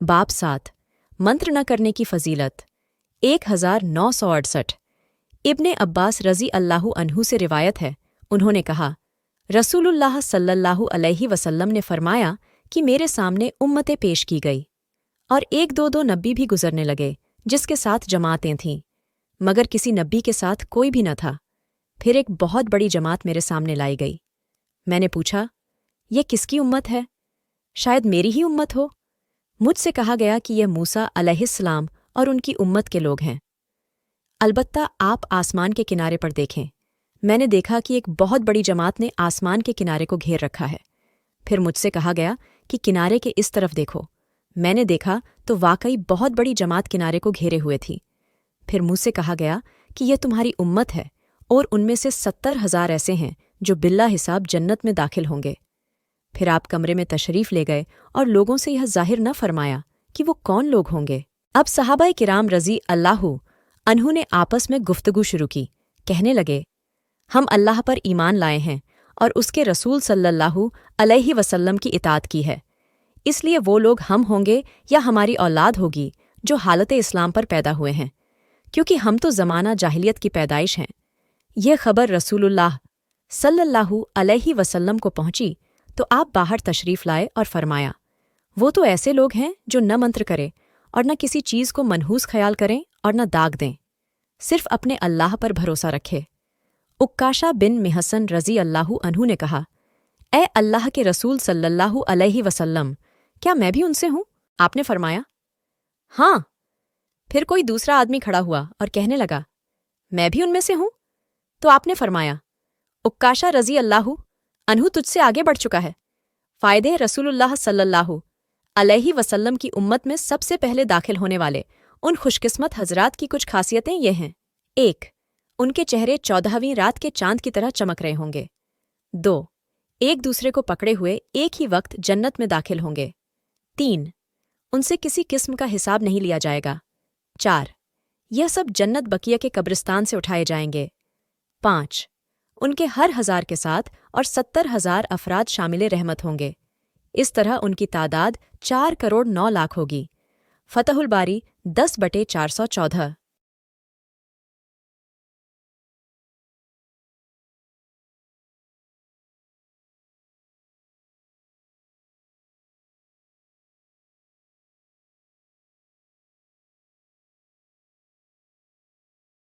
बाप 7 मंत्र न करने की फजीलत 1968। इब्ने अब्बास रज़ी अल्लाहु अन्हु से रिवायत है, उन्होंने कहा, रसूलुल्लाह सल्लल्लाहु अलैहि वसल्लम ने फरमाया कि मेरे सामने उम्मतें पेश की गई और एक दो दो नबी भी गुजरने लगे जिसके साथ जमातें थीं, मगर किसी नबी के साथ कोई भी न था। फिर एक बहुत बड़ी जमात मेरे सामने लाई गई। मैंने पूछा, यह किसकी उम्मत है? शायद मेरी ही उम्मत हो। मुझसे कहा गया कि यह मूसा अलैहिस्सलाम और उनकी उम्मत के लोग हैं। अलबत्ता आप आसमान के किनारे पर देखें। मैंने देखा कि एक बहुत बड़ी जमात ने आसमान के किनारे को घेर रखा है। फिर मुझसे कहा गया कि किनारे के इस तरफ देखो। मैंने देखा तो वाकई बहुत बड़ी जमात किनारे को घेरे हुए थी। फिर मुझसे कहा गया कि यह तुम्हारी उम्मत है और उनमें से 70,000 ऐसे हैं जो बिल्ला हिसाब जन्नत में दाखिल होंगे। फिर आप कमरे में तशरीफ़ ले गए और लोगों से यह जाहिर न फरमाया कि वो कौन लोग होंगे। अब सहाबाए किराम रज़ी अल्लाहु अन्हु ने आपस में गुफ्तगू शुरू की। कहने लगे, हम अल्लाह पर ईमान लाए हैं और उसके रसूल सल्लल्लाहु अलैहि वसल्लम की इताअत की है, इसलिए वो लोग हम होंगे या हमारी औलाद होगी जो हालत इस्लाम पर पैदा हुए हैं, क्योंकि हम तो ज़माना जाहिलियत की पैदाइश हैं। यह खबर रसूलुल्लाह सल्लल्लाहु अलैहि वसल्लम को पहुंची तो आप बाहर तशरीफ़ लाए और फरमाया, वो तो ऐसे लोग हैं जो न मंत्र करें और न किसी चीज़ को मनहूस ख्याल करें और न दाग दें, सिर्फ अपने अल्लाह पर भरोसा रखे। उक्काशा बिन मिहसन रज़ी अल्लाहु अन्हु ने कहा, ए अल्लाह के रसूल सल्लल्लाहु अलैहि वसल्लम, क्या मैं भी उनसे हूँ? आपने फरमाया, हाँ। फिर कोई दूसरा आदमी खड़ा हुआ और कहने लगा, मैं भी उनमें से हूँ। तो आपने फरमाया, उक्काशा रज़ी अल्लाहु अन्हु तुझसे आगे बढ़ चुका है। फ़ायदे रसूलुल्लाह सल्लल्लाहु अलैहि वसल्लम की उम्मत में सबसे पहले दाखिल होने वाले उन खुशकिस्मत हजरात की कुछ खासियतें ये हैं। 1. उनके चेहरे 14वीं रात के चांद की तरह चमक रहे होंगे। 2. एक दूसरे को पकड़े हुए एक ही वक्त जन्नत में दाखिल होंगे। 3. उनसे किसी किस्म का हिसाब नहीं लिया जाएगा। 4. यह सब जन्नत बकिया के कब्रिस्तान से उठाए जाएंगे। 5. उनके हर 1000 के साथ और 70,000 अफराद शामिल रहमत होंगे। इस तरह उनकी तादाद 4 करोड़ 9 लाख होगी। फतहुल बारी 10/414।